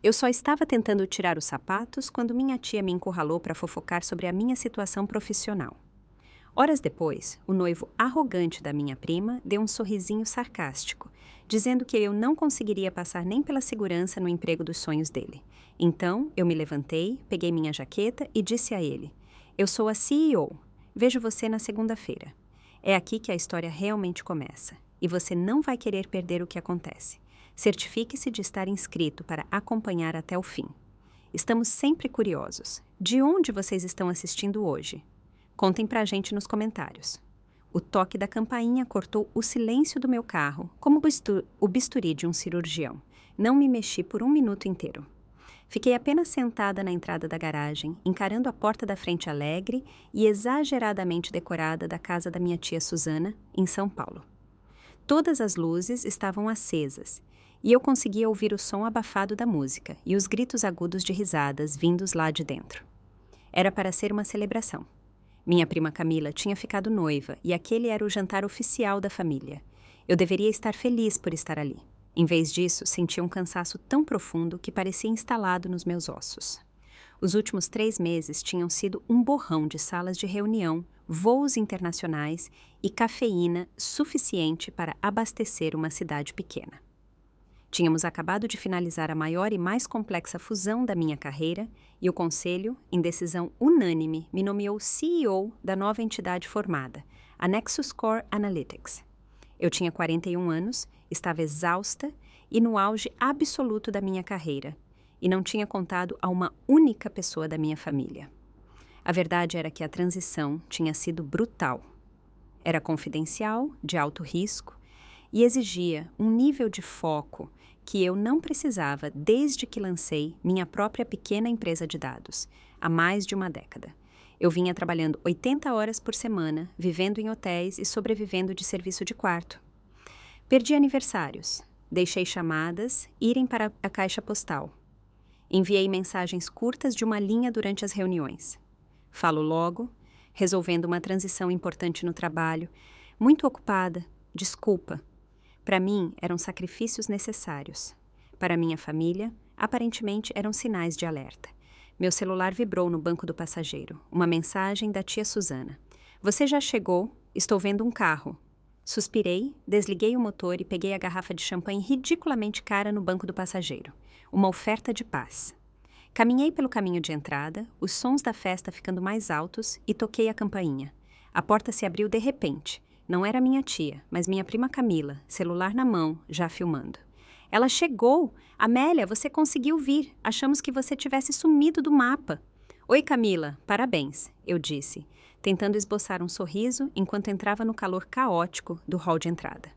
Eu só estava tentando tirar os sapatos quando minha tia me encurralou para fofocar sobre a minha situação profissional. Horas depois, o noivo arrogante da minha prima deu um sorrisinho sarcástico, dizendo que eu não conseguiria passar nem pela segurança no emprego dos sonhos dele. Então, eu me levantei, peguei minha jaqueta e disse a ele: "Eu sou a CEO. Vejo você na segunda-feira. É aqui que a história realmente começa, e você não vai querer perder o que acontece. Certifique-se de estar inscrito para acompanhar até o fim. Estamos sempre curiosos. De onde vocês estão assistindo hoje? Contem pra gente nos comentários." O toque da campainha cortou o silêncio do meu carro, como o bisturi de um cirurgião. Não me mexi por um minuto inteiro. Fiquei apenas sentada na entrada da garagem, encarando a porta da frente alegre e exageradamente decorada da casa da minha tia Susana, em São Paulo. Todas as luzes estavam acesas, e eu conseguia ouvir o som abafado da música e os gritos agudos de risadas vindos lá de dentro. Era para ser uma celebração. Minha prima Camila tinha ficado noiva e aquele era o jantar oficial da família. Eu deveria estar feliz por estar ali. Em vez disso, sentia um cansaço tão profundo que parecia instalado nos meus ossos. Os últimos 3 meses tinham sido um borrão de salas de reunião, voos internacionais e cafeína suficiente para abastecer uma cidade pequena. Tínhamos acabado de finalizar a maior e mais complexa fusão da minha carreira e o conselho, em decisão unânime, me nomeou CEO da nova entidade formada, a Nexus Core Analytics. Eu tinha 41 anos, estava exausta e no auge absoluto da minha carreira, e não tinha contado a uma única pessoa da minha família. A verdade era que a transição tinha sido brutal. Era confidencial, de alto risco, e exigia um nível de foco que eu não precisava desde que lancei minha própria pequena empresa de dados, há mais de uma década. Eu vinha trabalhando 80 horas por semana, vivendo em hotéis e sobrevivendo de serviço de quarto. Perdi aniversários, deixei chamadas irem para a caixa postal. Enviei mensagens curtas de uma linha durante as reuniões. Falo logo, resolvendo uma transição importante no trabalho, muito ocupada, desculpa. Para mim, eram sacrifícios necessários. Para minha família, aparentemente eram sinais de alerta. Meu celular vibrou no banco do passageiro. Uma mensagem da tia Susana. "Você já chegou? Estou vendo um carro." Suspirei, desliguei o motor e peguei a garrafa de champanhe ridiculamente cara no banco do passageiro. Uma oferta de paz. Caminhei pelo caminho de entrada, os sons da festa ficando mais altos, e toquei a campainha. A porta se abriu de repente. Não era minha tia, mas minha prima Camila, celular na mão, já filmando. "Ela chegou! Amélia, você conseguiu vir! Achamos que você tivesse sumido do mapa." "Oi, Camila, parabéns", eu disse, tentando esboçar um sorriso enquanto entrava no calor caótico do hall de entrada.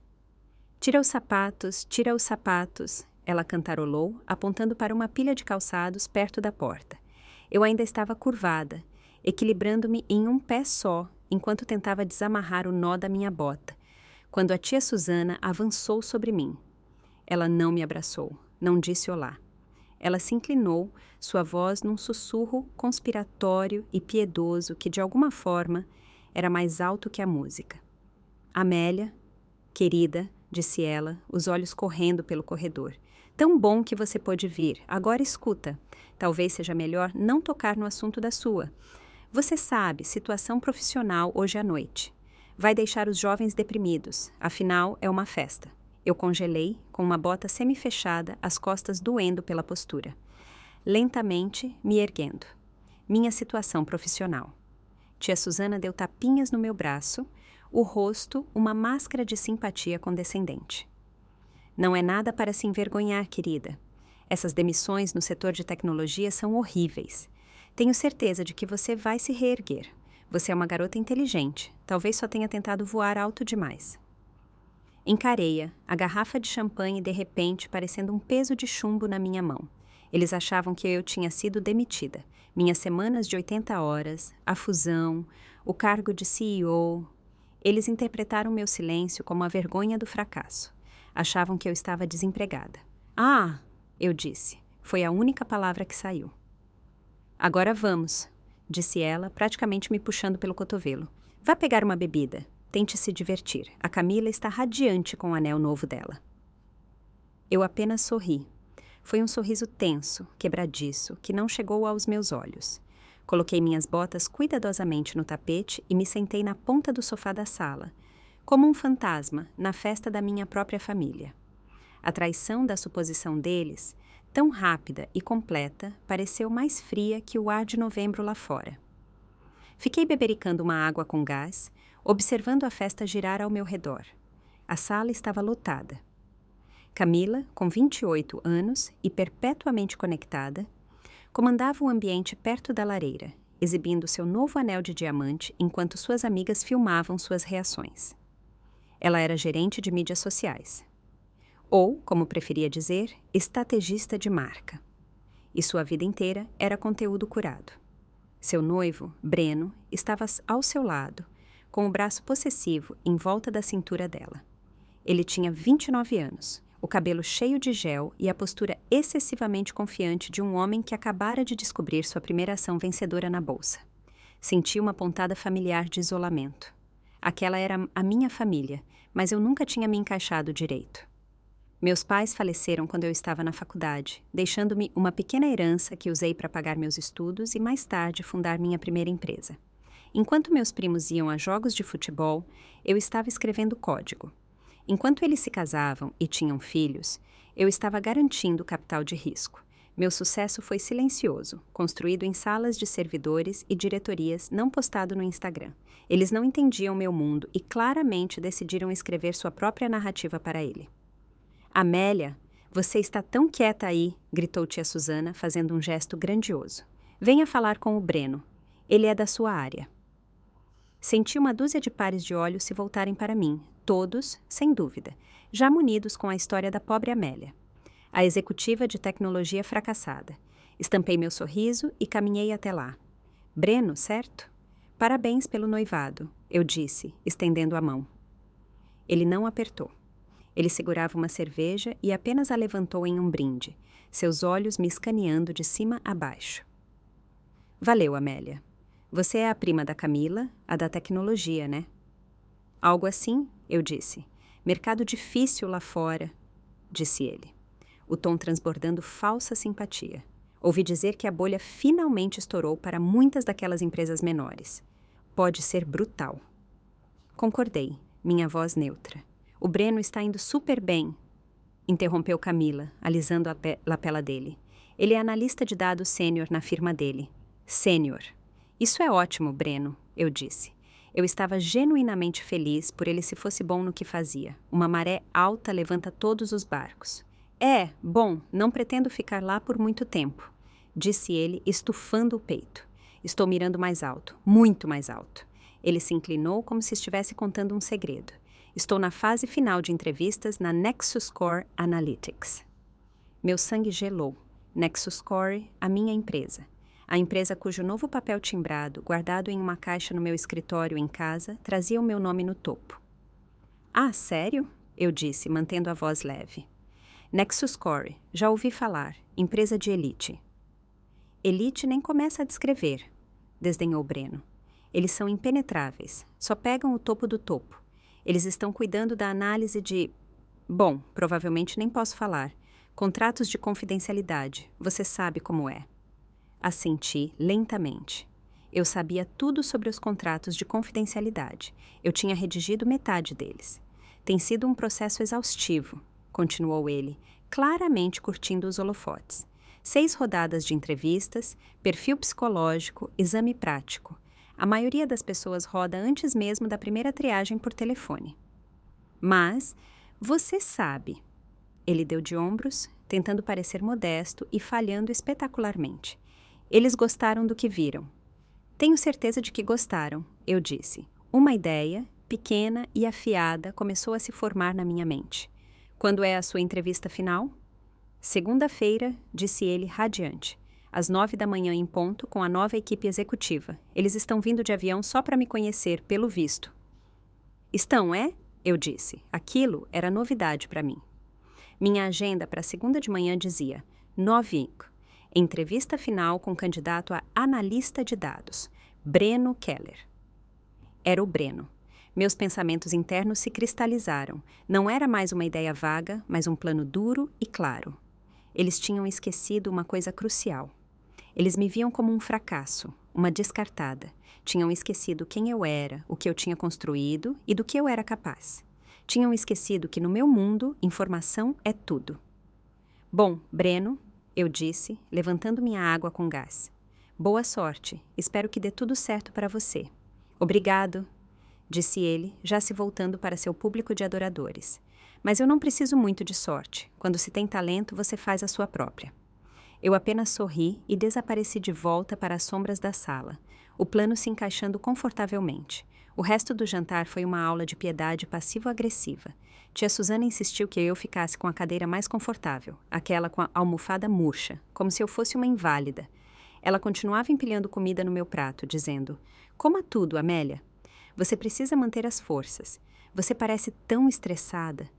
Tira os sapatos", ela cantarolou, apontando para uma pilha de calçados perto da porta. Eu ainda estava curvada, equilibrando-me em um pé só, enquanto tentava desamarrar o nó da minha bota, quando a tia Susana avançou sobre mim. Ela não me abraçou, não disse olá. Ela se inclinou, sua voz num sussurro conspiratório e piedoso que, de alguma forma, era mais alto que a música. "Amélia, querida", disse ela, os olhos correndo pelo corredor. "Tão bom que você pôde vir. Agora escuta. Talvez seja melhor não tocar no assunto da sua. Você sabe, situação profissional hoje à noite. Vai deixar os jovens deprimidos, afinal é uma festa." Eu congelei, com uma bota semi-fechada, as costas doendo pela postura. Lentamente, me erguendo. Minha situação profissional. Tia Susana deu tapinhas no meu braço, o rosto uma máscara de simpatia condescendente. "Não é nada para se envergonhar, querida. Essas demissões no setor de tecnologia são horríveis. Tenho certeza de que você vai se reerguer. Você é uma garota inteligente, talvez só tenha tentado voar alto demais." Encarei-a, a garrafa de champanhe de repente parecendo um peso de chumbo na minha mão. Eles achavam que eu tinha sido demitida. Minhas semanas de 80 horas, a fusão, o cargo de CEO. Eles interpretaram meu silêncio como a vergonha do fracasso. Achavam que eu estava desempregada. "Ah!", eu disse. Foi a única palavra que saiu. "Agora vamos", disse ela, praticamente me puxando pelo cotovelo. "Vá pegar uma bebida. Tente se divertir. A Camila está radiante com o anel novo dela." Eu apenas sorri. Foi um sorriso tenso, quebradiço, que não chegou aos meus olhos. Coloquei minhas botas cuidadosamente no tapete e me sentei na ponta do sofá da sala, como um fantasma na festa da minha própria família. A traição da suposição deles, tão rápida e completa, pareceu mais fria que o ar de novembro lá fora. Fiquei bebericando uma água com gás, observando a festa girar ao meu redor. A sala estava lotada. Camila, com 28 anos e perpetuamente conectada, comandava o ambiente perto da lareira, exibindo seu novo anel de diamante enquanto suas amigas filmavam suas reações. Ela era gerente de mídias sociais. Ou, como preferia dizer, estrategista de marca. E sua vida inteira era conteúdo curado. Seu noivo, Breno, estava ao seu lado, com o braço possessivo em volta da cintura dela. Ele tinha 29 anos, o cabelo cheio de gel e a postura excessivamente confiante de um homem que acabara de descobrir sua primeira ação vencedora na bolsa. Senti uma pontada familiar de isolamento. Aquela era a minha família, mas eu nunca tinha me encaixado direito. Meus pais faleceram quando eu estava na faculdade, deixando-me uma pequena herança que usei para pagar meus estudos e mais tarde fundar minha primeira empresa. Enquanto meus primos iam a jogos de futebol, eu estava escrevendo código. Enquanto eles se casavam e tinham filhos, eu estava garantindo capital de risco. Meu sucesso foi silencioso, construído em salas de servidores e diretorias, não postado no Instagram. Eles não entendiam meu mundo e claramente decidiram escrever sua própria narrativa para ele. Amélia, você está tão quieta aí, gritou tia Susana, fazendo um gesto grandioso. Venha falar com o Breno. Ele é da sua área. Senti uma dúzia de pares de olhos se voltarem para mim, todos, sem dúvida, já munidos com a história da pobre Amélia, a executiva de tecnologia fracassada. Estampei meu sorriso e caminhei até lá. Breno, certo? Parabéns pelo noivado, eu disse, estendendo a mão. Ele não apertou. Ele segurava uma cerveja e apenas a levantou em um brinde, seus olhos me escaneando de cima a baixo. Valeu, Amélia. Você é a prima da Camila, a da tecnologia, né? Algo assim, eu disse. Mercado difícil lá fora, disse ele, o tom transbordando falsa simpatia. Ouvi dizer que a bolha finalmente estourou para muitas daquelas empresas menores. Pode ser brutal. Concordei, minha voz neutra. O Breno está indo super bem, interrompeu Camila, alisando a lapela dele. Ele é analista de dados sênior na firma dele. Sênior. Isso é ótimo, Breno, eu disse. Eu estava genuinamente feliz por ele se fosse bom no que fazia. Uma maré alta levanta todos os barcos. Bom, não pretendo ficar lá por muito tempo, disse ele, estufando o peito. Estou mirando mais alto, muito mais alto. Ele se inclinou como se estivesse contando um segredo. Estou na fase final de entrevistas na Nexus Core Analytics. Meu sangue gelou. Nexus Core, a minha empresa. A empresa cujo novo papel timbrado, guardado em uma caixa no meu escritório em casa, trazia o meu nome no topo. Ah, sério? Eu disse, mantendo a voz leve. Nexus Core, já ouvi falar, empresa de elite. Elite nem começa a descrever, desdenhou Breno. Eles são impenetráveis, só pegam o topo do topo. Eles estão cuidando da análise de... Bom, provavelmente nem posso falar. Contratos de confidencialidade, você sabe como é. Assenti lentamente. Eu sabia tudo sobre os contratos de confidencialidade. Eu tinha redigido metade deles. Tem sido um processo exaustivo, continuou ele, claramente curtindo os holofotes. 6 rodadas de entrevistas, perfil psicológico, exame prático. A maioria das pessoas roda antes mesmo da primeira triagem por telefone. Mas, você sabe... Ele deu de ombros, tentando parecer modesto e falhando espetacularmente. Eles gostaram do que viram. Tenho certeza de que gostaram, eu disse. Uma ideia, pequena e afiada, começou a se formar na minha mente. Quando é a sua entrevista final? Segunda-feira, disse ele radiante. Às 9 da manhã em ponto, com a nova equipe executiva. Eles estão vindo de avião só para me conhecer, pelo visto. Estão, é? Eu disse. Aquilo era novidade para mim. Minha agenda para segunda de manhã dizia 9h. Entrevista final com candidato a analista de dados, Breno Keller. Era o Breno. Meus pensamentos internos se cristalizaram. Não era mais uma ideia vaga, mas um plano duro e claro. Eles tinham esquecido uma coisa crucial. Eles me viam como um fracasso, uma descartada. Tinham esquecido quem eu era, o que eu tinha construído e do que eu era capaz. Tinham esquecido que no meu mundo, informação é tudo. Bom, Breno, eu disse, levantando minha água com gás. Boa sorte, espero que dê tudo certo para você. Obrigado, disse ele, já se voltando para seu público de adoradores. Mas eu não preciso muito de sorte. Quando se tem talento, você faz a sua própria. Eu apenas sorri e desapareci de volta para as sombras da sala, o plano se encaixando confortavelmente. O resto do jantar foi uma aula de piedade passivo-agressiva. Tia Susana insistiu que eu ficasse com a cadeira mais confortável, aquela com a almofada murcha, como se eu fosse uma inválida. Ela continuava empilhando comida no meu prato, dizendo: "Coma tudo, Amélia. Você precisa manter as forças. Você parece tão estressada."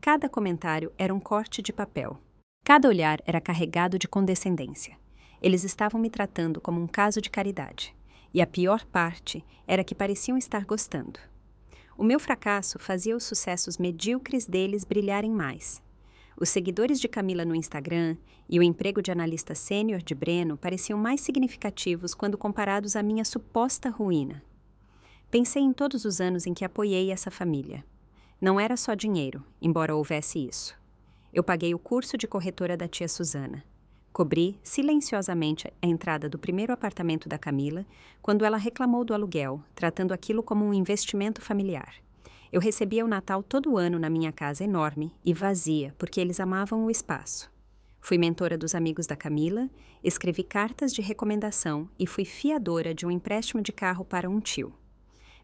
Cada comentário era um corte de papel. Cada olhar era carregado de condescendência. Eles estavam me tratando como um caso de caridade. E a pior parte era que pareciam estar gostando. O meu fracasso fazia os sucessos medíocres deles brilharem mais. Os seguidores de Camila no Instagram e o emprego de analista sênior de Breno pareciam mais significativos quando comparados à minha suposta ruína. Pensei em todos os anos em que apoiei essa família. Não era só dinheiro, embora houvesse isso. Eu paguei o curso de corretora da tia Susana. Cobri silenciosamente a entrada do primeiro apartamento da Camila quando ela reclamou do aluguel, tratando aquilo como um investimento familiar. Eu recebia o Natal todo ano na minha casa enorme e vazia, porque eles amavam o espaço. Fui mentora dos amigos da Camila, escrevi cartas de recomendação e fui fiadora de um empréstimo de carro para um tio.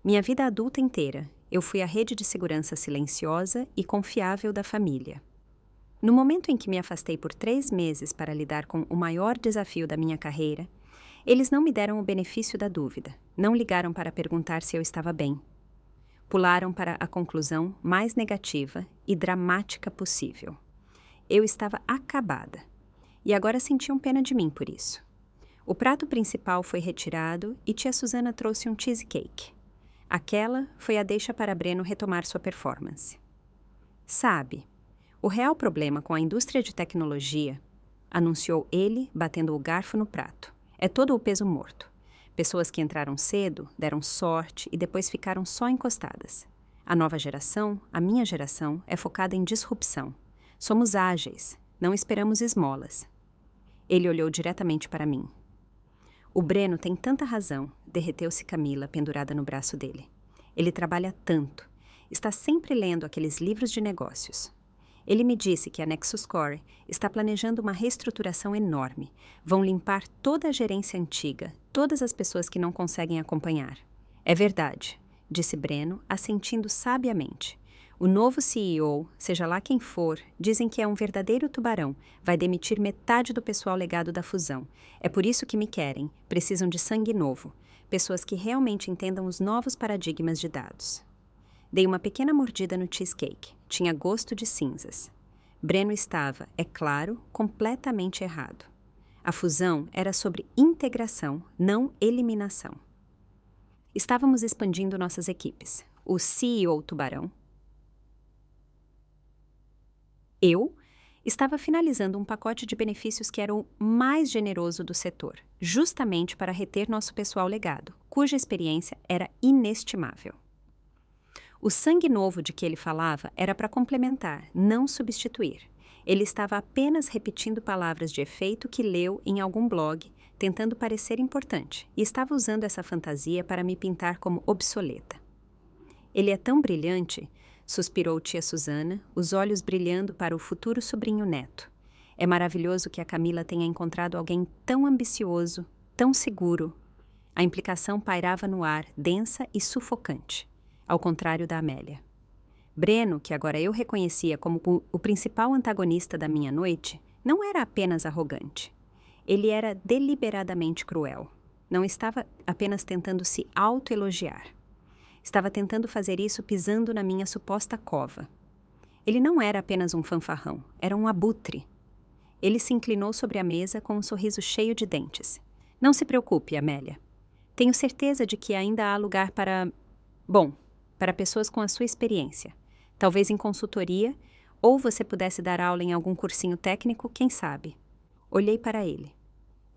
Minha vida adulta inteira, eu fui a rede de segurança silenciosa e confiável da família. No momento em que me afastei por 3 meses para lidar com o maior desafio da minha carreira, eles não me deram o benefício da dúvida, não ligaram para perguntar se eu estava bem. Pularam para a conclusão mais negativa e dramática possível. Eu estava acabada, e agora sentiam pena de mim por isso. O prato principal foi retirado e tia Susana trouxe um cheesecake. Aquela foi a deixa para Breno retomar sua performance. "Sabe, o real problema com a indústria de tecnologia", anunciou ele, batendo o garfo no prato, "é todo o peso morto. Pessoas que entraram cedo, deram sorte e depois ficaram só encostadas. A nova geração, a minha geração, é focada em disrupção. Somos ágeis, não esperamos esmolas." Ele olhou diretamente para mim. "O Breno tem tanta razão", derreteu-se Camila, pendurada no braço dele. "Ele trabalha tanto. Está sempre lendo aqueles livros de negócios. Ele me disse que a Nexus Core está planejando uma reestruturação enorme. Vão limpar toda a gerência antiga, todas as pessoas que não conseguem acompanhar." "É verdade", disse Breno, assentindo sabiamente. "O novo CEO, seja lá quem for, dizem que é um verdadeiro tubarão, vai demitir metade do pessoal legado da fusão. É por isso que me querem, precisam de sangue novo, pessoas que realmente entendam os novos paradigmas de dados." Dei uma pequena mordida no cheesecake. Tinha gosto de cinzas. Breno estava, é claro, completamente errado. A fusão era sobre integração, não eliminação. Estávamos expandindo nossas equipes. O CEO Tubarão, eu, estava finalizando um pacote de benefícios que era o mais generoso do setor, justamente para reter nosso pessoal legado, cuja experiência era inestimável. O sangue novo de que ele falava era para complementar, não substituir. Ele estava apenas repetindo palavras de efeito que leu em algum blog, tentando parecer importante, e estava usando essa fantasia para me pintar como obsoleta. "Ele é tão brilhante", suspirou tia Susana, os olhos brilhando para o futuro sobrinho-neto. "É maravilhoso que a Camila tenha encontrado alguém tão ambicioso, tão seguro." A implicação pairava no ar, densa e sufocante, ao contrário da Amélia. Breno, que agora eu reconhecia como o principal antagonista da minha noite, não era apenas arrogante. Ele era deliberadamente cruel. Não estava apenas tentando se autoelogiar. Estava tentando fazer isso pisando na minha suposta cova. Ele não era apenas um fanfarrão, era um abutre. Ele se inclinou sobre a mesa com um sorriso cheio de dentes. "Não se preocupe, Amélia. Tenho certeza de que ainda há lugar para... Bom, para pessoas com a sua experiência. Talvez em consultoria Ou você pudesse dar aula em algum cursinho técnico, quem sabe? Olhei para ele.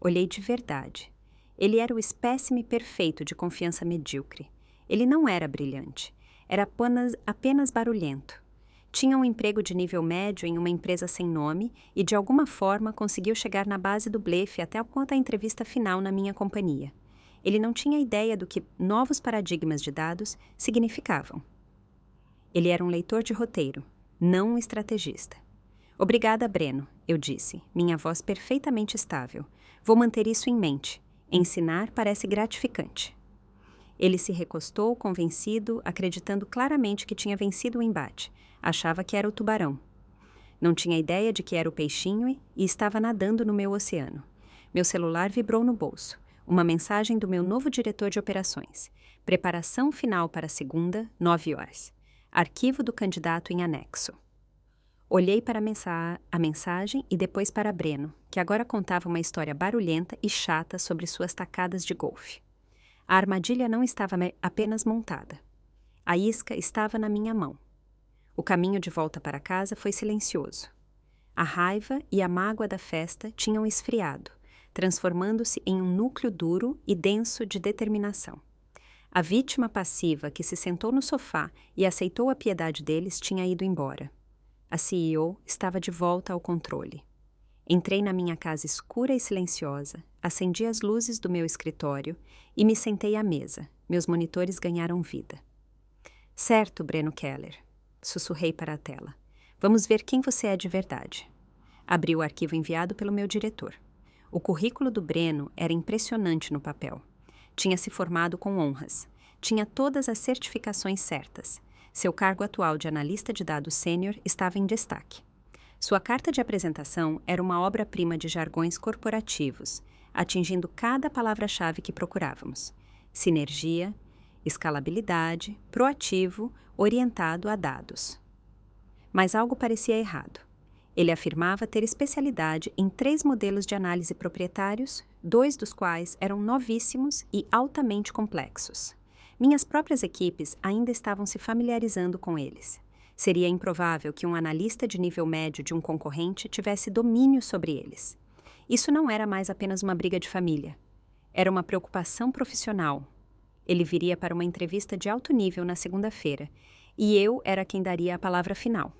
Olhei de verdade. Ele era o espécime perfeito de confiança medíocre. Ele não era brilhante. Era apenas barulhento. Tinha um emprego de nível médio em uma empresa sem nome e, de alguma forma, conseguiu chegar na base do blefe até a ponta da entrevista final na minha companhia. Ele não tinha ideia do que novos paradigmas de dados significavam. Ele era um leitor de roteiro, não um estrategista. Obrigada, Breno, eu disse, minha voz perfeitamente estável. Vou manter isso em mente. Ensinar parece gratificante. Ele se recostou, convencido, acreditando claramente que tinha vencido o embate. Achava que era o tubarão. Não tinha ideia de que era o peixinho e estava nadando no meu oceano. Meu celular vibrou no bolso. Uma mensagem do meu novo diretor de operações. Preparação final para segunda, 9 horas. Arquivo do candidato em anexo. Olhei para a mensagem e depois para Breno, que agora contava uma história barulhenta e chata sobre suas tacadas de golfe. A armadilha não estava apenas montada. A isca estava na minha mão. O caminho de volta para casa foi silencioso. A raiva e a mágoa da festa tinham esfriado, transformando-se em um núcleo duro e denso de determinação. A vítima passiva que se sentou no sofá e aceitou a piedade deles tinha ido embora. A CEO estava de volta ao controle. Entrei na minha casa escura e silenciosa, acendi as luzes do meu escritório e me sentei à mesa. Meus monitores ganharam vida. Certo, Breno Keller, sussurrei para a tela. Vamos ver quem você é de verdade. Abri o arquivo enviado pelo meu diretor. O currículo do Breno era impressionante no papel. Tinha se formado com honras. Tinha todas as certificações certas. Seu cargo atual de analista de dados sênior estava em destaque. Sua carta de apresentação era uma obra-prima de jargões corporativos, atingindo cada palavra-chave que procurávamos. Sinergia, escalabilidade, proativo, orientado a dados. Mas algo parecia errado. Ele afirmava ter especialidade em 3 modelos de análise proprietários, 2 dos quais eram novíssimos e altamente complexos. Minhas próprias equipes ainda estavam se familiarizando com eles. Seria improvável que um analista de nível médio de um concorrente tivesse domínio sobre eles. Isso não era mais apenas uma briga de família. Era uma preocupação profissional. Ele viria para uma entrevista de alto nível na segunda-feira, e eu era quem daria a palavra final.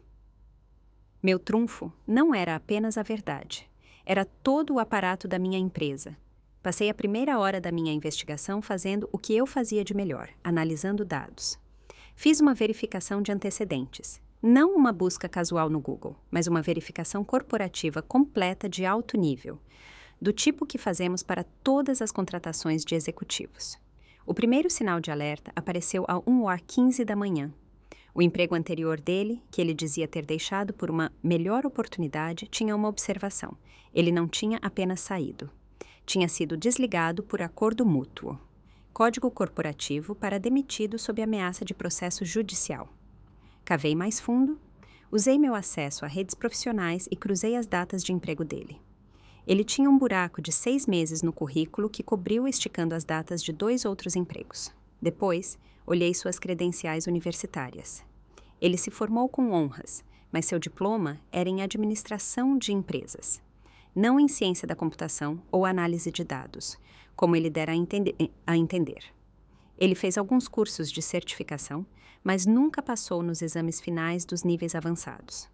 Meu trunfo não era apenas a verdade. Era todo o aparato da minha empresa. Passei a primeira hora da minha investigação fazendo o que eu fazia de melhor, analisando dados. Fiz uma verificação de antecedentes. Não uma busca casual no Google, mas uma verificação corporativa completa de alto nível, do tipo que fazemos para todas as contratações de executivos. O primeiro sinal de alerta apareceu a 1h15 da manhã. O emprego anterior dele, que ele dizia ter deixado por uma melhor oportunidade, tinha uma observação. Ele não tinha apenas saído. Tinha sido desligado por acordo mútuo. Código corporativo para demitido sob ameaça de processo judicial. Cavei mais fundo, usei meu acesso a redes profissionais e cruzei as datas de emprego dele. Ele tinha um buraco de 6 meses no currículo que cobriu esticando as datas de 2 outros empregos. Depois, olhei suas credenciais universitárias. Ele se formou com honras, mas seu diploma era em administração de empresas, não em ciência da computação ou análise de dados, como ele dera a entender. Ele fez alguns cursos de certificação, mas nunca passou nos exames finais dos níveis avançados.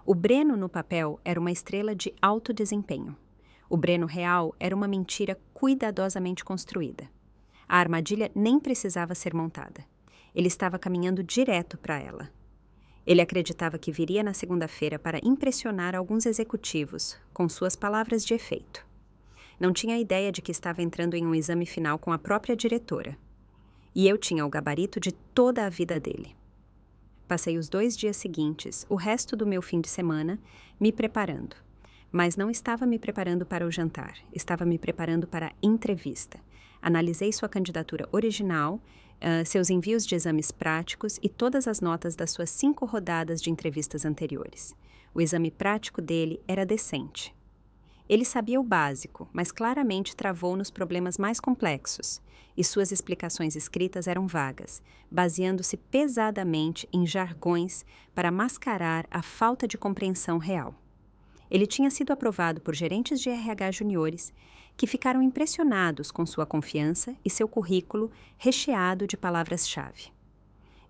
O Breno no papel era uma estrela de alto desempenho. O Breno real era uma mentira cuidadosamente construída. A armadilha nem precisava ser montada. Ele estava caminhando direto para ela. Ele acreditava que viria na segunda-feira para impressionar alguns executivos com suas palavras de efeito. Não tinha ideia de que estava entrando em um exame final com a própria diretora. E eu tinha o gabarito de toda a vida dele. Passei os 2 dias seguintes, o resto do meu fim de semana, me preparando. Mas não estava me preparando para o jantar, estava me preparando para a entrevista. Analisei sua candidatura original, seus envios de exames práticos e todas as notas das suas 5 rodadas de entrevistas anteriores. O exame prático dele era decente. Ele sabia o básico, mas claramente travou nos problemas mais complexos, e suas explicações escritas eram vagas, baseando-se pesadamente em jargões para mascarar a falta de compreensão real. Ele tinha sido aprovado por gerentes de RH juniores, que ficaram impressionados com sua confiança e seu currículo recheado de palavras-chave.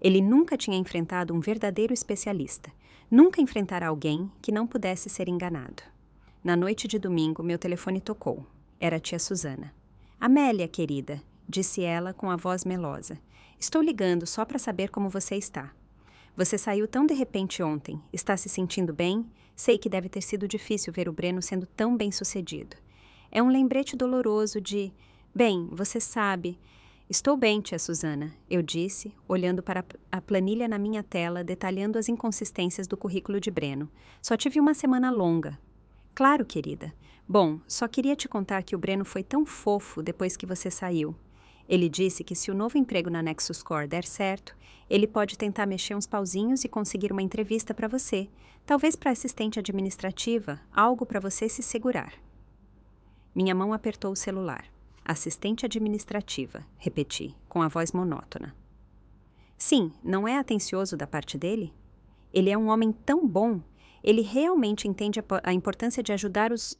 Ele nunca tinha enfrentado um verdadeiro especialista, nunca enfrentara alguém que não pudesse ser enganado. Na noite de domingo, meu telefone tocou. Era a tia Susana. "Amélia, querida", disse ela com a voz melosa. "Estou ligando só para saber como você está. Você saiu tão de repente ontem. Está se sentindo bem? Sei que deve ter sido difícil ver o Breno sendo tão bem-sucedido. É um lembrete doloroso de... Bem, você sabe... Estou bem, tia Susana", eu disse, olhando para a planilha na minha tela, detalhando as inconsistências do currículo de Breno. "Só tive uma semana longa." "Claro, querida. Bom, só queria te contar que o Breno foi tão fofo depois que você saiu. Ele disse que se o novo emprego na Nexus Core der certo, ele pode tentar mexer uns pauzinhos e conseguir uma entrevista para você, talvez para assistente administrativa, algo para você se segurar." Minha mão apertou o celular. "Assistente administrativa", repeti, com a voz monótona. "Sim, não é atencioso da parte dele? Ele é um homem tão bom. Ele realmente entende a importância de ajudar os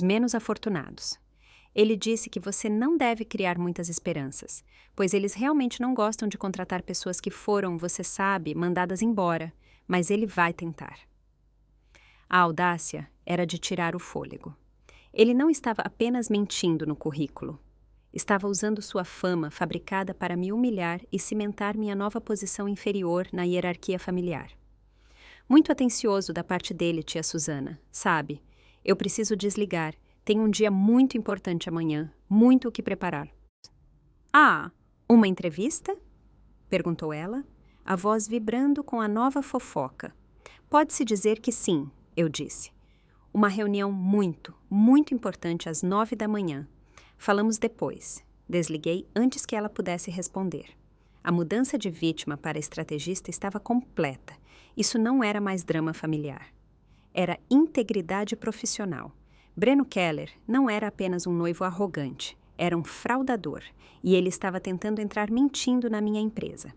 menos afortunados. Ele disse que você não deve criar muitas esperanças, pois eles realmente não gostam de contratar pessoas que foram, você sabe, mandadas embora, mas ele vai tentar." A audácia era de tirar o fôlego. Ele não estava apenas mentindo no currículo. Estava usando sua fama fabricada para me humilhar e cimentar minha nova posição inferior na hierarquia familiar. "Muito atencioso da parte dele, tia Susana. Sabe, eu preciso desligar. Tenho um dia muito importante amanhã, muito o que preparar." "Ah, uma entrevista?" perguntou ela, a voz vibrando com a nova fofoca. "Pode-se dizer que sim", eu disse. "Uma reunião muito, muito importante às 9 da manhã. Falamos depois." Desliguei antes que ela pudesse responder. A mudança de vítima para estrategista estava completa. Isso não era mais drama familiar. Era integridade profissional. Breno Keller não era apenas um noivo arrogante, era um fraudador, e ele estava tentando entrar mentindo na minha empresa.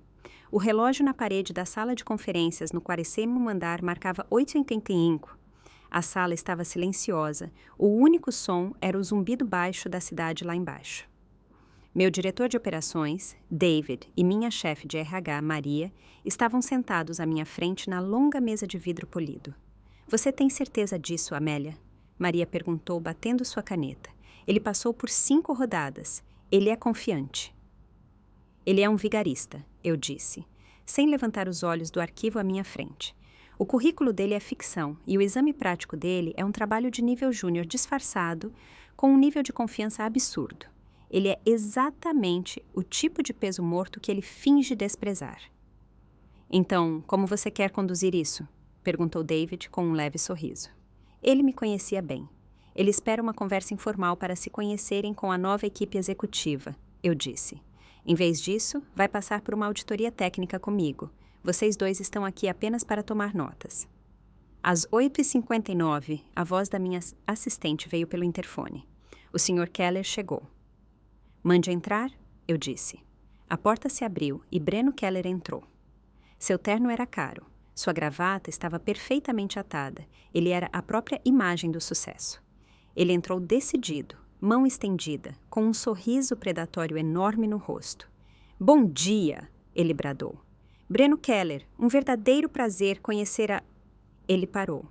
O relógio na parede da sala de conferências no 40º andar marcava 8h85. A sala estava silenciosa, o único som era o zumbido baixo da cidade lá embaixo. Meu diretor de operações, David, e minha chefe de RH, Maria, estavam sentados à minha frente na longa mesa de vidro polido. "Você tem certeza disso, Amélia?" Maria perguntou, batendo sua caneta. "Ele passou por 5 rodadas. Ele é confiante." "Ele é um vigarista", eu disse, sem levantar os olhos do arquivo à minha frente. "O currículo dele é ficção e o exame prático dele é um trabalho de nível júnior disfarçado com um nível de confiança absurdo. Ele é exatamente o tipo de peso morto que ele finge desprezar." "Então, como você quer conduzir isso?" perguntou David com um leve sorriso. Ele me conhecia bem. "Ele espera uma conversa informal para se conhecerem com a nova equipe executiva", eu disse. "Em vez disso, vai passar por uma auditoria técnica comigo. Vocês dois estão aqui apenas para tomar notas." Às 8h59, a voz da minha assistente veio pelo interfone. O Sr. Keller chegou. "Mande entrar?" eu disse. A porta se abriu e Breno Keller entrou. Seu terno era caro. Sua gravata estava perfeitamente atada. Ele era a própria imagem do sucesso. Ele entrou decidido, mão estendida, com um sorriso predatório enorme no rosto. "Bom dia!" ele bradou. "Breno Keller, um verdadeiro prazer conhecer a..." Ele parou.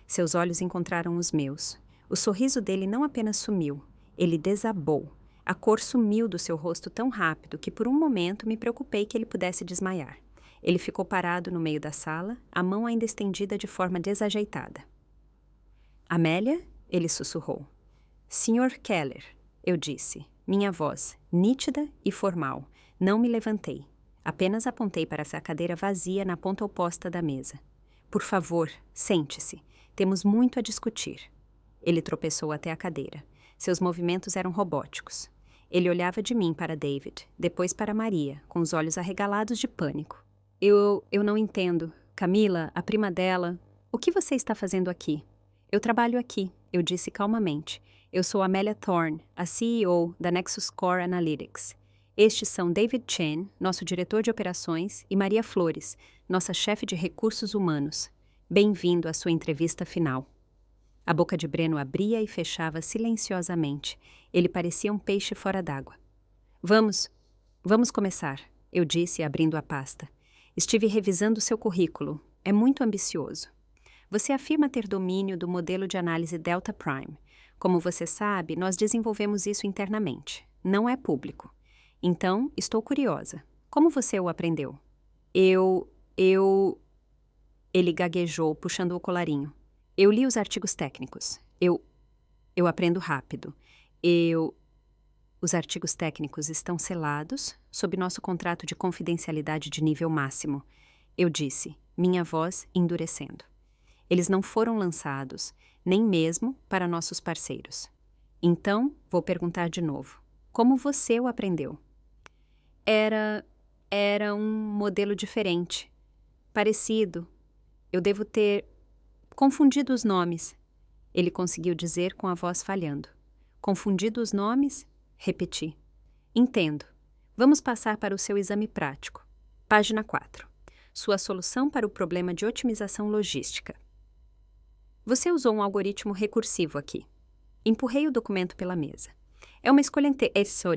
Seus olhos encontraram os meus. O sorriso dele não apenas sumiu, ele desabou. A cor sumiu do seu rosto tão rápido que por um momento me preocupei que ele pudesse desmaiar. Ele ficou parado no meio da sala, a mão ainda estendida de forma desajeitada. "Amélia?" ele sussurrou. "Sr. Keller", eu disse, minha voz, nítida e formal. Não me levantei. Apenas apontei para a cadeira vazia na ponta oposta da mesa. "Por favor, sente-se. Temos muito a discutir." Ele tropeçou até a cadeira. Seus movimentos eram robóticos. Ele olhava de mim para David, depois para Maria, com os olhos arregalados de pânico. Eu não entendo. Camila, a prima dela... O que você está fazendo aqui?" Eu trabalho aqui, eu disse calmamente. Eu sou Amelia Thorne, a CEO da Nexus Core Analytics. Estes são David Chen, nosso diretor de operações, e Maria Flores, nossa chefe de recursos humanos. Bem-vindo à sua entrevista final. A boca de Breno abria e fechava silenciosamente. Ele parecia um peixe fora d'água. Vamos começar, eu disse, abrindo a pasta. Estive revisando seu currículo. É muito ambicioso. Você afirma ter domínio do modelo de análise Delta Prime. Como você sabe, nós desenvolvemos isso internamente. Não é público. Então, estou curiosa. Como você o aprendeu? Ele gaguejou, puxando o colarinho. Eu li os artigos técnicos. Eu aprendo rápido. Os artigos técnicos estão selados sob nosso contrato de confidencialidade de nível máximo. Eu disse, minha voz endurecendo. Eles não foram lançados, nem mesmo para nossos parceiros. Então, vou perguntar de novo. Como você o aprendeu? Era um modelo diferente. Parecido. Eu devo ter confundido os nomes. Ele conseguiu dizer com a voz falhando. Confundido os nomes? Repeti. Entendo. Vamos passar para o seu exame prático. Página 4. Sua solução para o problema de otimização logística. Você usou um algoritmo recursivo aqui. Empurrei o documento pela mesa. É uma escolha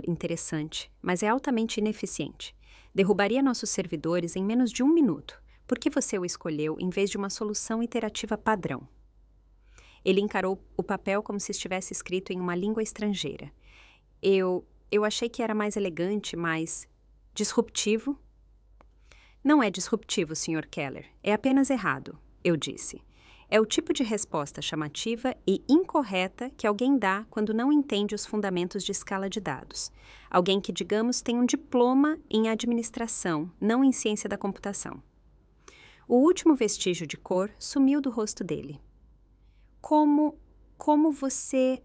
interessante, mas é altamente ineficiente. Derrubaria nossos servidores em menos de 1 minuto. Por que você o escolheu em vez de uma solução iterativa padrão? Ele encarou o papel como se estivesse escrito em uma língua estrangeira. Eu achei que era mais elegante, mais disruptivo. Não é disruptivo, Sr. Keller. É apenas errado, eu disse. É o tipo de resposta chamativa e incorreta que alguém dá quando não entende os fundamentos de escala de dados. Alguém que, digamos, tem um diploma em administração, não em ciência da computação. O último vestígio de cor sumiu do rosto dele. Como você...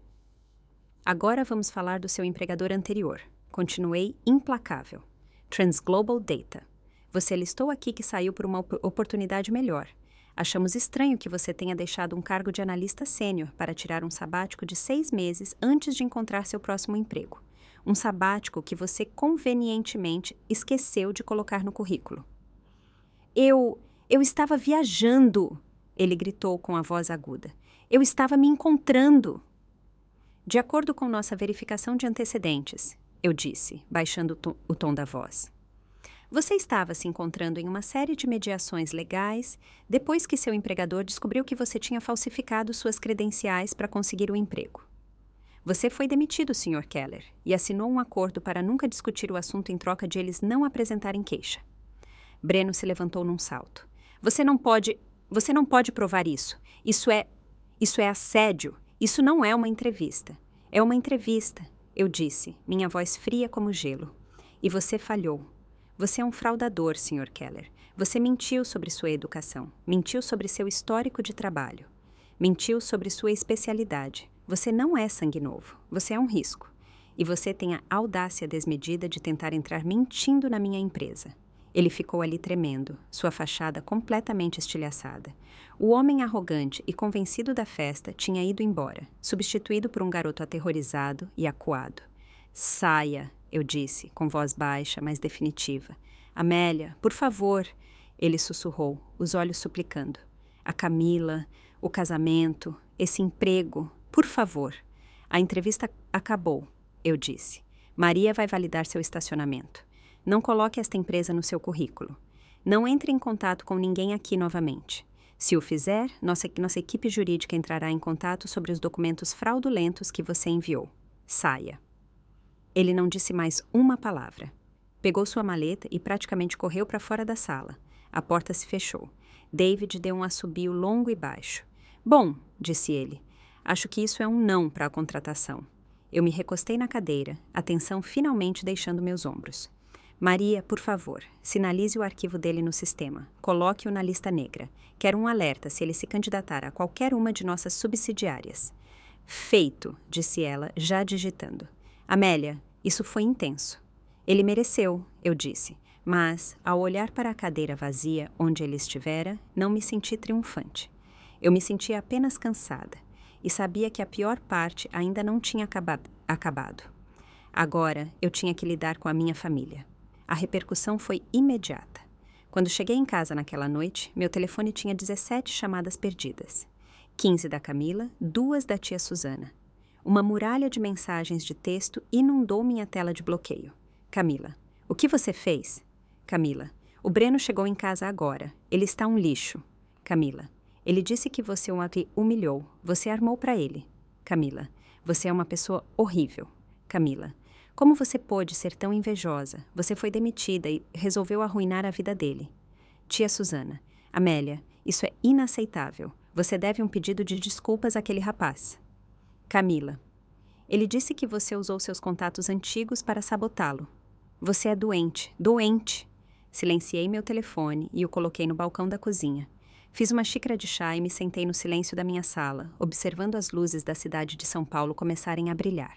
Agora vamos falar do seu empregador anterior. Continuei implacável. Transglobal Data. Você listou aqui que saiu por uma oportunidade melhor. Achamos estranho que você tenha deixado um cargo de analista sênior para tirar um sabático de 6 meses antes de encontrar seu próximo emprego. Um sabático que você convenientemente esqueceu de colocar no currículo. Eu estava viajando, ele gritou com a voz aguda. Eu estava me encontrando. De acordo com nossa verificação de antecedentes, eu disse, baixando o tom da voz. Você estava se encontrando em uma série de mediações legais depois que seu empregador descobriu que você tinha falsificado suas credenciais para conseguir o emprego. Você foi demitido, Sr. Keller, e assinou um acordo para nunca discutir o assunto em troca de eles não apresentarem queixa. Breno se levantou num salto. Você não pode provar isso. Isso é assédio. Isso não é uma entrevista. É uma entrevista, eu disse, minha voz fria como gelo. E você falhou. Você é um fraudador, Sr. Keller. Você mentiu sobre sua educação. Mentiu sobre seu histórico de trabalho. Mentiu sobre sua especialidade. Você não é sangue novo. Você é um risco. E você tem a audácia desmedida de tentar entrar mentindo na minha empresa. Ele ficou ali tremendo, sua fachada completamente estilhaçada. O homem arrogante e convencido da festa tinha ido embora, substituído por um garoto aterrorizado e acuado. Saia, eu disse, com voz baixa, mas definitiva. Amélia, por favor, ele sussurrou, os olhos suplicando. A Camila, o casamento, esse emprego, por favor. A entrevista acabou, eu disse. Maria vai validar seu estacionamento. Não coloque esta empresa no seu currículo. Não entre em contato com ninguém aqui novamente. Se o fizer, nossa equipe jurídica entrará em contato sobre os documentos fraudulentos que você enviou. Saia. Ele não disse mais uma palavra. Pegou sua maleta e praticamente correu para fora da sala. A porta se fechou. David deu um assobio longo e baixo. Bom, disse ele, acho que isso é um não para a contratação. Eu me recostei na cadeira, a tensão finalmente deixando meus ombros. Maria, por favor, sinalize o arquivo dele no sistema. Coloque-o na lista negra. Quero um alerta se ele se candidatar a qualquer uma de nossas subsidiárias. Feito, disse ela, já digitando. Amélia, isso foi intenso. Ele mereceu, eu disse, mas, ao olhar para a cadeira vazia onde ele estivera, não me senti triunfante. Eu me sentia apenas cansada e sabia que a pior parte ainda não tinha acabado. Agora eu tinha que lidar com a minha família. A repercussão foi imediata. Quando cheguei em casa naquela noite, meu telefone tinha 17 chamadas perdidas. 15 da Camila, 2 da tia Susana. Uma muralha de mensagens de texto inundou minha tela de bloqueio. Camila: o que você fez? Camila: o Breno chegou em casa agora. Ele está um lixo. Camila: ele disse que você o humilhou. Você armou para ele. Camila: você é uma pessoa horrível. Camila: como você pôde ser tão invejosa? Você foi demitida e resolveu arruinar a vida dele. Tia Susana: Amélia, isso é inaceitável. Você deve um pedido de desculpas àquele rapaz. Camila: ele disse que você usou seus contatos antigos para sabotá-lo. Você é doente, doente. Silenciei meu telefone e o coloquei no balcão da cozinha. Fiz uma xícara de chá e me sentei no silêncio da minha sala, observando as luzes da cidade de São Paulo começarem a brilhar.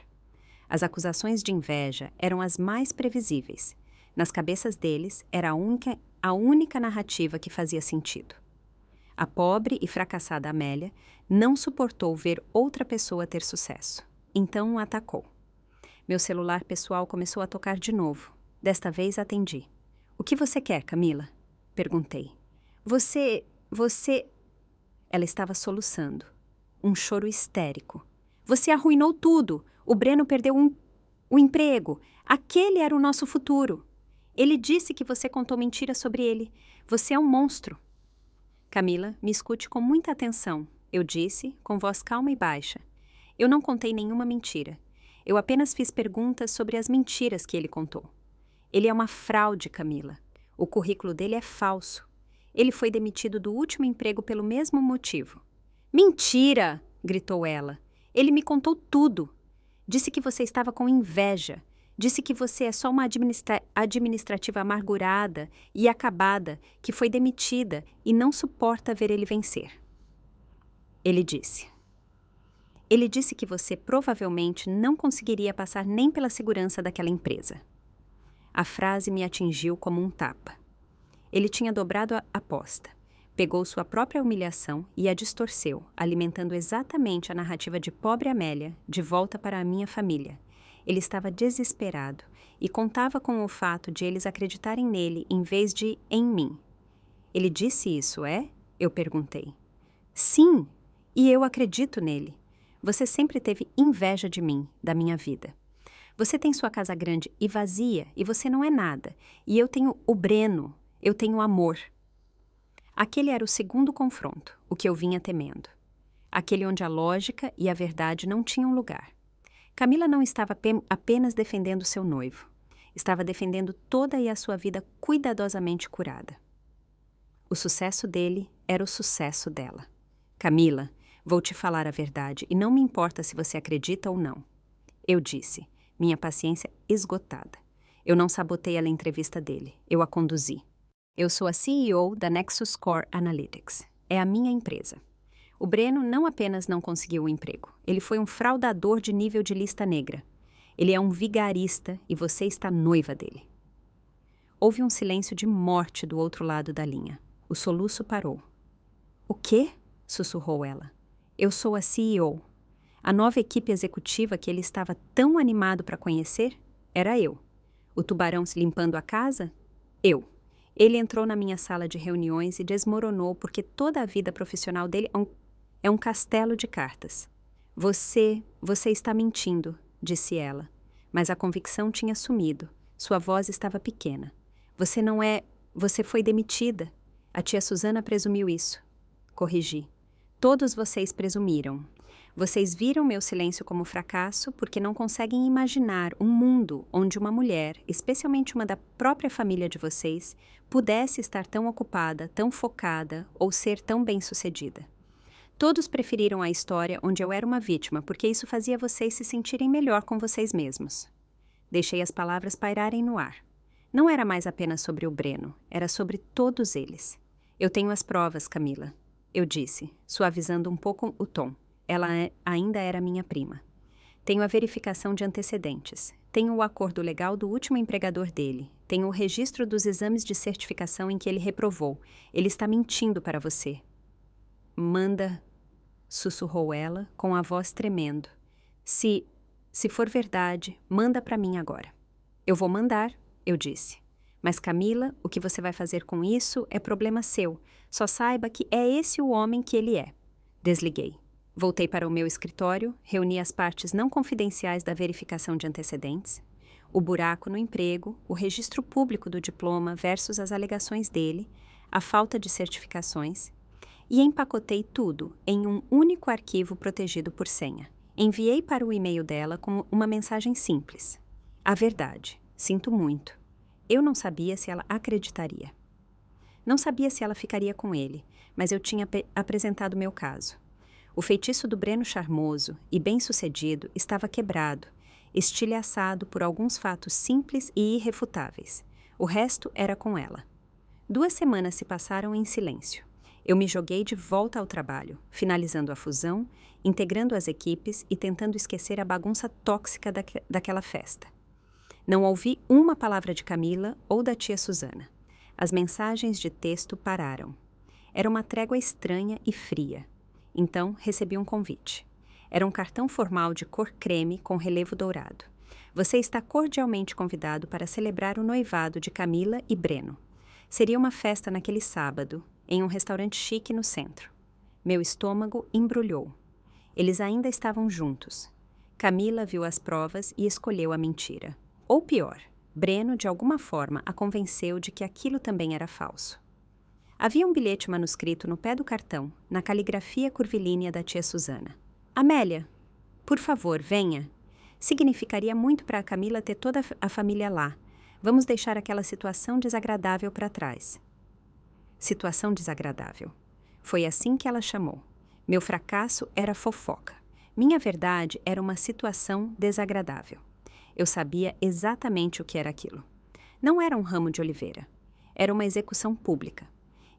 As acusações de inveja eram as mais previsíveis. Nas cabeças deles, era a única narrativa que fazia sentido. A pobre e fracassada Amélia não suportou ver outra pessoa ter sucesso. Então o atacou. Meu celular pessoal começou a tocar de novo. Desta vez atendi. O que você quer, Camila? Perguntei. Você... Ela estava soluçando. Um choro histérico. Você arruinou tudo. O Breno perdeu o emprego. Aquele era o nosso futuro. Ele disse que você contou mentiras sobre ele. Você é um monstro. Camila, me escute com muita atenção. Eu disse, com voz calma e baixa. Eu não contei nenhuma mentira. Eu apenas fiz perguntas sobre as mentiras que ele contou. Ele é uma fraude, Camila. O currículo dele é falso. Ele foi demitido do último emprego pelo mesmo motivo. Mentira! Gritou ela. Ele me contou tudo. Disse que você estava com inveja. Disse que você é só uma administrativa amargurada e acabada que foi demitida e não suporta ver ele vencer. Ele disse que você provavelmente não conseguiria passar nem pela segurança daquela empresa. A frase me atingiu como um tapa. Ele tinha dobrado a aposta. Pegou sua própria humilhação e a distorceu, alimentando exatamente a narrativa de pobre Amélia de volta para a minha família. Ele estava desesperado e contava com o fato de eles acreditarem nele em vez de em mim. Ele disse isso, é? Eu perguntei. Sim, e eu acredito nele. Você sempre teve inveja de mim, da minha vida. Você tem sua casa grande e vazia e você não é nada. E eu tenho o Breno, eu tenho amor. Aquele era o segundo confronto, o que eu vinha temendo. Aquele onde a lógica e a verdade não tinham lugar. Camila não estava apenas defendendo seu noivo. Estava defendendo toda a sua vida cuidadosamente curada. O sucesso dele era o sucesso dela. Camila, vou te falar a verdade e não me importa se você acredita ou não. Eu disse, minha paciência esgotada. Eu não sabotei a entrevista dele, eu a conduzi. Eu sou a CEO da Nexus Core Analytics. É a minha empresa. O Breno não apenas não conseguiu o emprego, ele foi um fraudador de nível de lista negra. Ele é um vigarista e você está noiva dele. Houve um silêncio de morte do outro lado da linha. O soluço parou. O quê? Sussurrou ela. Eu sou a CEO. A nova equipe executiva que ele estava tão animado para conhecer era eu. O tubarão se limpando a casa? Eu. Ele entrou na minha sala de reuniões e desmoronou porque toda a vida profissional dele é um castelo de cartas. Você está mentindo, disse ela. Mas a convicção tinha sumido. Sua voz estava pequena. Você foi demitida. A tia Susana presumiu isso. Corrigi. Todos vocês presumiram. Vocês viram meu silêncio como fracasso porque não conseguem imaginar um mundo onde uma mulher, especialmente uma da própria família de vocês, pudesse estar tão ocupada, tão focada ou ser tão bem-sucedida. Todos preferiram a história onde eu era uma vítima porque isso fazia vocês se sentirem melhor com vocês mesmos. Deixei as palavras pairarem no ar. Não era mais apenas sobre o Breno, era sobre todos eles. Eu tenho as provas, Camila. Eu disse, suavizando um pouco o tom. Ela ainda era minha prima. Tenho a verificação de antecedentes. Tenho o acordo legal do último empregador dele. Tenho o registro dos exames de certificação em que ele reprovou. Ele está mentindo para você. Manda, sussurrou ela, com a voz tremendo. Se for verdade, manda para mim agora. Eu vou mandar, eu disse. Mas Camila, o que você vai fazer com isso é problema seu. Só saiba que é esse o homem que ele é. Desliguei. Voltei para o meu escritório, reuni as partes não confidenciais da verificação de antecedentes, o buraco no emprego, o registro público do diploma versus as alegações dele, a falta de certificações, e empacotei tudo em um único arquivo protegido por senha. Enviei para o e-mail dela com uma mensagem simples. A verdade. Sinto muito. Eu não sabia se ela acreditaria. Não sabia se ela ficaria com ele, mas eu tinha apresentado meu caso. O feitiço do Breno charmoso e bem-sucedido estava quebrado, estilhaçado por alguns fatos simples e irrefutáveis. O resto era com ela. 2 semanas se passaram em silêncio. Eu me joguei de volta ao trabalho, finalizando a fusão, integrando as equipes e tentando esquecer a bagunça tóxica daquela festa. Não ouvi uma palavra de Camila ou da tia Susana. As mensagens de texto pararam. Era uma trégua estranha e fria. Então, recebi um convite. Era um cartão formal de cor creme com relevo dourado. Você está cordialmente convidado para celebrar o noivado de Camila e Breno. Seria uma festa naquele sábado, em um restaurante chique no centro. Meu estômago embrulhou. Eles ainda estavam juntos. Camila viu as provas e escolheu a mentira. Ou pior, Breno, de alguma forma, a convenceu de que aquilo também era falso. Havia um bilhete manuscrito no pé do cartão, na caligrafia curvilínea da tia Susana. Amélia, por favor, venha. Significaria muito para a Camila ter toda a família lá. Vamos deixar aquela situação desagradável para trás. Situação desagradável. Foi assim que ela chamou. Meu fracasso era fofoca. Minha verdade era uma situação desagradável. Eu sabia exatamente o que era aquilo. Não era um ramo de oliveira. Era uma execução pública.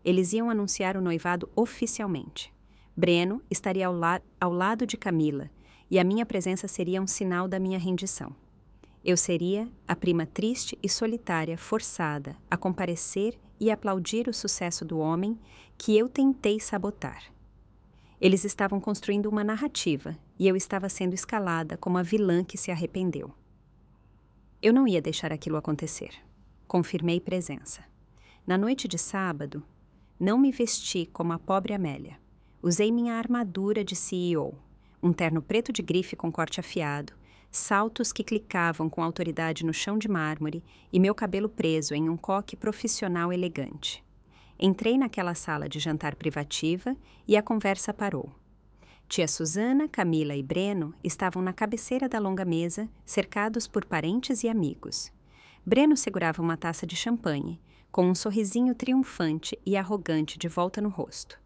Eles iam anunciar o noivado oficialmente. Breno estaria ao lado de Camila, e a minha presença seria um sinal da minha rendição. Eu seria a prima triste e solitária forçada a comparecer e aplaudir o sucesso do homem que eu tentei sabotar. Eles estavam construindo uma narrativa e eu estava sendo escalada como a vilã que se arrependeu. Eu não ia deixar aquilo acontecer. Confirmei presença. Na noite de sábado, não me vesti como a pobre Amélia. Usei minha armadura de CEO, um terno preto de grife com corte afiado, saltos que clicavam com autoridade no chão de mármore e meu cabelo preso em um coque profissional elegante. Entrei naquela sala de jantar privativa e a conversa parou. Tia Susana, Camila e Breno estavam na cabeceira da longa mesa, cercados por parentes e amigos. Breno segurava uma taça de champanhe, com um sorrisinho triunfante e arrogante de volta no rosto.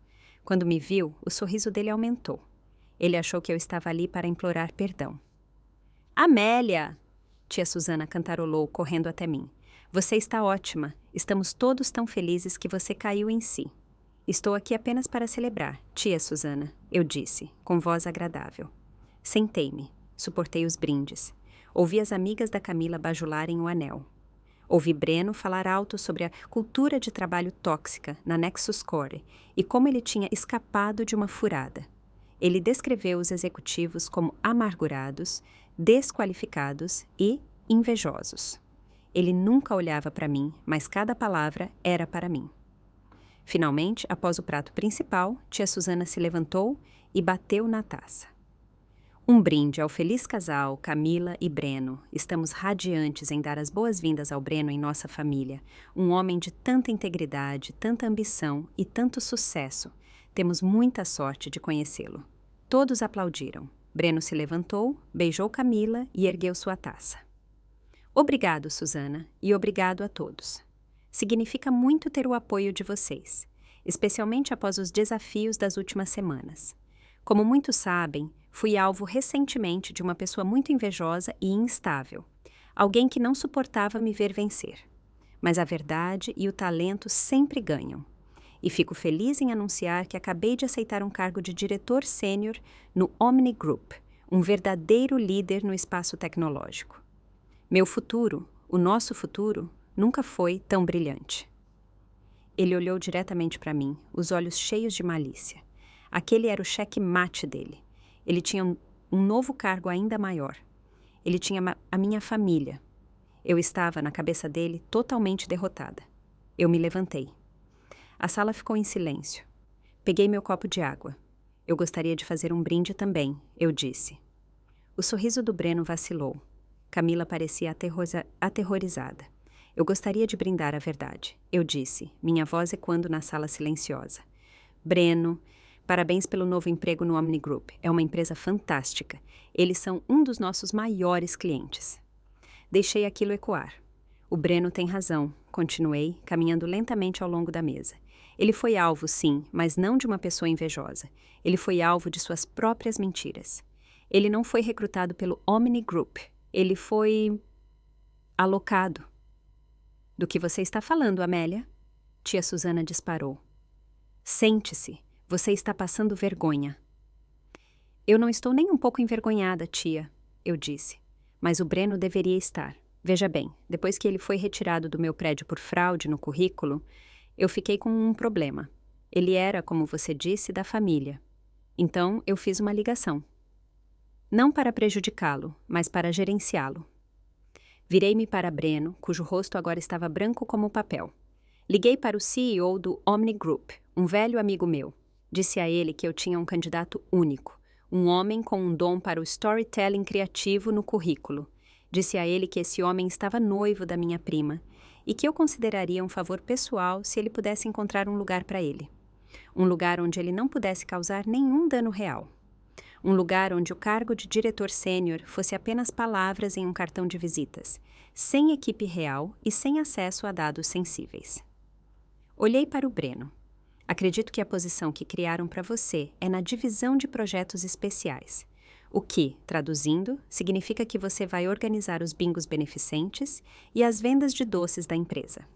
Quando me viu, o sorriso dele aumentou. Ele achou que eu estava ali para implorar perdão. Amélia! Tia Susana cantarolou, correndo até mim. Você está ótima. Estamos todos tão felizes que você caiu em si. Estou aqui apenas para celebrar, tia Susana, eu disse, com voz agradável. Sentei-me, suportei os brindes. Ouvi as amigas da Camila bajularem o anel. Ouvi Breno falar alto sobre a cultura de trabalho tóxica na Nexus Core e como ele tinha escapado de uma furada. Ele descreveu os executivos como amargurados, desqualificados e invejosos. Ele nunca olhava para mim, mas cada palavra era para mim. Finalmente, após o prato principal, tia Susana se levantou e bateu na taça. Um brinde ao feliz casal, Camila e Breno. Estamos radiantes em dar as boas-vindas ao Breno em nossa família. Um homem de tanta integridade, tanta ambição e tanto sucesso. Temos muita sorte de conhecê-lo. Todos aplaudiram. Breno se levantou, beijou Camila e ergueu sua taça. Obrigado, Susana, e obrigado a todos. Significa muito ter o apoio de vocês, especialmente após os desafios das últimas semanas. Como muitos sabem, fui alvo recentemente de uma pessoa muito invejosa e instável, alguém que não suportava me ver vencer. Mas a verdade e o talento sempre ganham. E fico feliz em anunciar que acabei de aceitar um cargo de diretor sênior no Omni Group, um verdadeiro líder no espaço tecnológico. Meu futuro, o nosso futuro, nunca foi tão brilhante. Ele olhou diretamente para mim, os olhos cheios de malícia. Aquele era o cheque-mate dele. Ele tinha um novo cargo ainda maior. Ele tinha a minha família. Eu estava, na cabeça dele, totalmente derrotada. Eu me levantei. A sala ficou em silêncio. Peguei meu copo de água. Eu gostaria de fazer um brinde também, eu disse. O sorriso do Breno vacilou. Camila parecia aterrorizada. Eu gostaria de brindar a verdade, eu disse, minha voz ecoando na sala silenciosa. Breno, parabéns pelo novo emprego no Omni Group. É uma empresa fantástica. Eles são um dos nossos maiores clientes. Deixei aquilo ecoar. O Breno tem razão, continuei, caminhando lentamente ao longo da mesa. Ele foi alvo, sim, mas não de uma pessoa invejosa. Ele foi alvo de suas próprias mentiras. Ele não foi recrutado pelo Omni Group. Ele foi alocado. Do que você está falando, Amélia? Tia Susana disparou. Sente-se. Você está passando vergonha. Eu não estou nem um pouco envergonhada, tia, eu disse. Mas o Breno deveria estar. Veja bem, depois que ele foi retirado do meu prédio por fraude no currículo, eu fiquei com um problema. Ele era, como você disse, da família. Então, eu fiz uma ligação. Não para prejudicá-lo, mas para gerenciá-lo. Virei-me para Breno, cujo rosto agora estava branco como papel. Liguei para o CEO do Omni Group, um velho amigo meu. Disse a ele que eu tinha um candidato único, um homem com um dom para o storytelling criativo no currículo. Disse a ele que esse homem estava noivo da minha prima e que eu consideraria um favor pessoal se ele pudesse encontrar um lugar para ele. Um lugar onde ele não pudesse causar nenhum dano real. Um lugar onde o cargo de diretor sênior fosse apenas palavras em um cartão de visitas, sem equipe real e sem acesso a dados sensíveis. Olhei para o Breno. Acredito que a posição que criaram para você é na divisão de projetos especiais, o que, traduzindo, significa que você vai organizar os bingos beneficentes e as vendas de doces da empresa.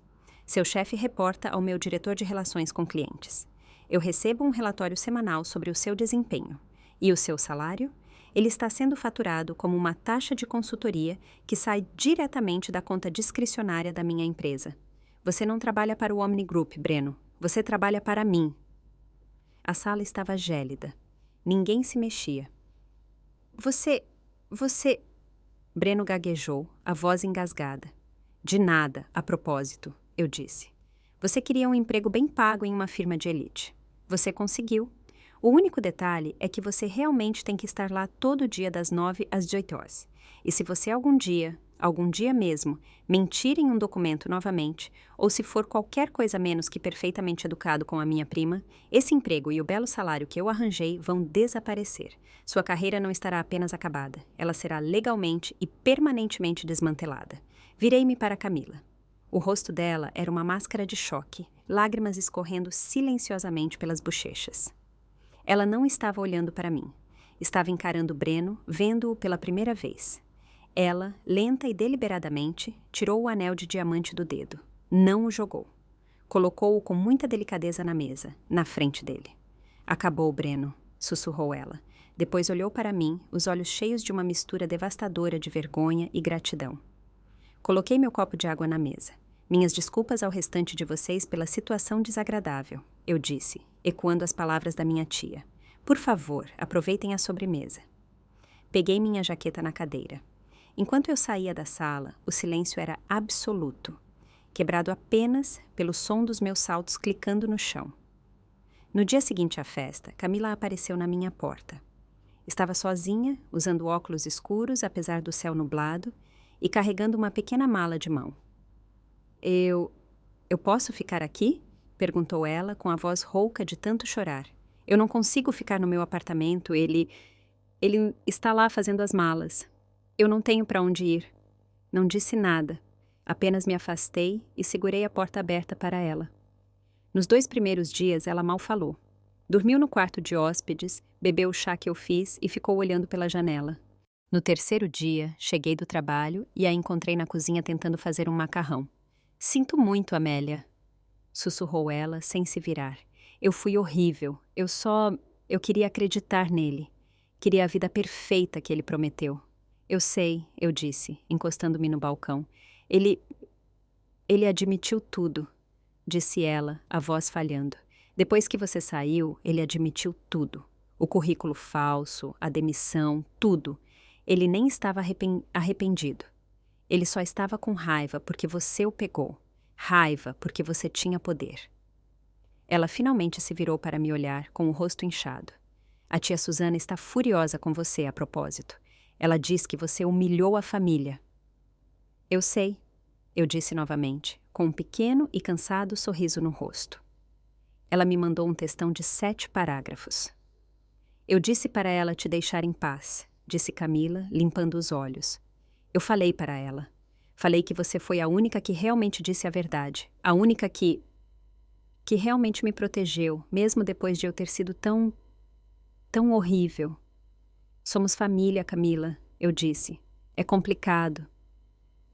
Seu chefe reporta ao meu diretor de relações com clientes. Eu recebo um relatório semanal sobre o seu desempenho. E o seu salário? Ele está sendo faturado como uma taxa de consultoria que sai diretamente da conta discricionária da minha empresa. Você não trabalha para o Omni Group, Breno. Você trabalha para mim. A sala estava gélida. Ninguém se mexia. Você... Breno gaguejou, a voz engasgada. De nada, a propósito, eu disse. Você queria um emprego bem pago em uma firma de elite. Você conseguiu. O único detalhe é que você realmente tem que estar lá todo dia das 9 às 18 horas. E se você algum dia mesmo, mentir em um documento novamente, ou se for qualquer coisa menos que perfeitamente educado com a minha prima, esse emprego e o belo salário que eu arranjei vão desaparecer. Sua carreira não estará apenas acabada, ela será legalmente e permanentemente desmantelada. Virei-me para Camila. O rosto dela era uma máscara de choque, lágrimas escorrendo silenciosamente pelas bochechas. Ela não estava olhando para mim. Estava encarando Breno, vendo-o pela primeira vez. Ela, lenta e deliberadamente, tirou o anel de diamante do dedo. Não o jogou. Colocou-o com muita delicadeza na mesa, na frente dele. Acabou, Breno, sussurrou ela. Depois olhou para mim, os olhos cheios de uma mistura devastadora de vergonha e gratidão. Coloquei meu copo de água na mesa. Minhas desculpas ao restante de vocês pela situação desagradável, eu disse, ecoando as palavras da minha tia. Por favor, aproveitem a sobremesa. Peguei minha jaqueta na cadeira. Enquanto eu saía da sala, o silêncio era absoluto, quebrado apenas pelo som dos meus saltos clicando no chão. No dia seguinte à festa, Camila apareceu na minha porta. Estava sozinha, usando óculos escuros apesar do céu nublado, e carregando uma pequena mala de mão. Eu posso ficar aqui? Perguntou ela, com a voz rouca de tanto chorar. Eu não consigo ficar no meu apartamento, ele está lá fazendo as malas. Eu não tenho para onde ir. Não disse nada. Apenas me afastei e segurei a porta aberta para ela. Nos 2 primeiros dias, ela mal falou. Dormiu no quarto de hóspedes, bebeu o chá que eu fiz e ficou olhando pela janela. No 3º dia, cheguei do trabalho e a encontrei na cozinha tentando fazer um macarrão. Sinto muito, Amélia, sussurrou ela, sem se virar. Eu fui horrível. Eu queria acreditar nele. Queria a vida perfeita que ele prometeu. Eu sei, eu disse, encostando-me no balcão. Ele admitiu tudo, disse ela, a voz falhando. Depois que você saiu, ele admitiu tudo. O currículo falso, a demissão, tudo. Ele nem estava arrependido. Ele só estava com raiva porque você o pegou. Raiva porque você tinha poder. Ela finalmente se virou para me olhar com o rosto inchado. A tia Susana está furiosa com você a propósito. Ela diz que você humilhou a família. Eu sei, eu disse novamente, com um pequeno e cansado sorriso no rosto. Ela me mandou um textão de 7 parágrafos. Eu disse para ela te deixar em paz, disse Camila, limpando os olhos. Eu falei para ela. Falei que você foi a única que realmente disse a verdade. A única que realmente me protegeu, mesmo depois de eu ter sido tão horrível. Somos família, Camila, eu disse. É complicado.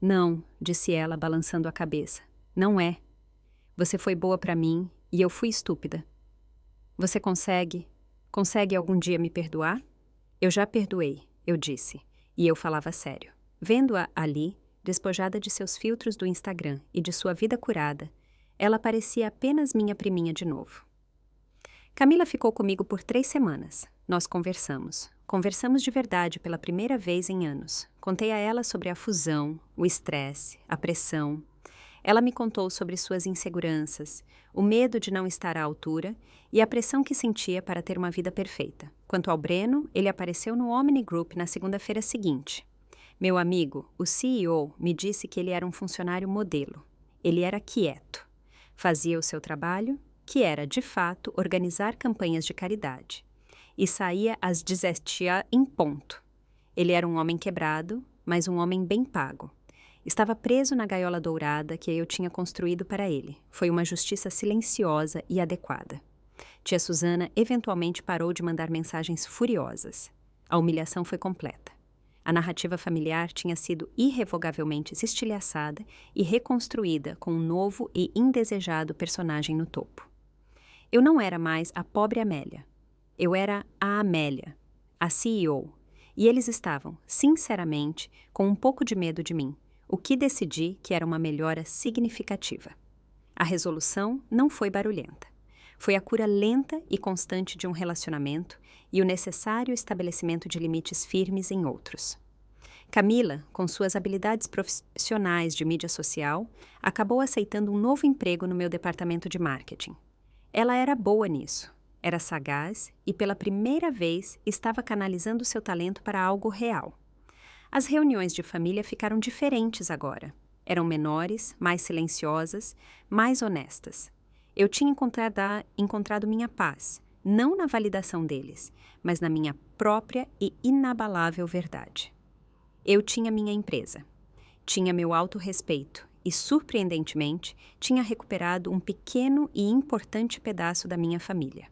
Não, disse ela, balançando a cabeça. Não é. Você foi boa para mim e eu fui estúpida. Você consegue algum dia me perdoar? Eu já perdoei, eu disse, e eu falava sério. Vendo-a ali, despojada de seus filtros do Instagram e de sua vida curada, ela parecia apenas minha priminha de novo. Camila ficou comigo por 3 semanas. Nós conversamos. Conversamos de verdade pela primeira vez em anos. Contei a ela sobre a fusão, o estresse, a pressão. Ela me contou sobre suas inseguranças, o medo de não estar à altura e a pressão que sentia para ter uma vida perfeita. Quanto ao Breno, ele apareceu no Omni Group na segunda-feira seguinte. Meu amigo, o CEO, me disse que ele era um funcionário modelo. Ele era quieto. Fazia o seu trabalho, que era, de fato, organizar campanhas de caridade. E saía às 17h em ponto. Ele era um homem quebrado, mas um homem bem pago. Estava preso na gaiola dourada que eu tinha construído para ele. Foi uma justiça silenciosa e adequada. Tia Susana eventualmente parou de mandar mensagens furiosas. A humilhação foi completa. A narrativa familiar tinha sido irrevogavelmente estilhaçada e reconstruída com um novo e indesejado personagem no topo. Eu não era mais a pobre Amélia. Eu era a Amélia, a CEO, e eles estavam, sinceramente, com um pouco de medo de mim, o que decidi que era uma melhora significativa. A resolução não foi barulhenta. Foi a cura lenta e constante de um relacionamento e o necessário estabelecimento de limites firmes em outros. Camila, com suas habilidades profissionais de mídia social, acabou aceitando um novo emprego no meu departamento de marketing. Ela era boa nisso, era sagaz e, pela primeira vez, estava canalizando seu talento para algo real. As reuniões de família ficaram diferentes agora. Eram menores, mais silenciosas, mais honestas. Eu tinha encontrado minha paz, não na validação deles, mas na minha própria e inabalável verdade. Eu tinha minha empresa, tinha meu autorrespeito e, surpreendentemente, tinha recuperado um pequeno e importante pedaço da minha família.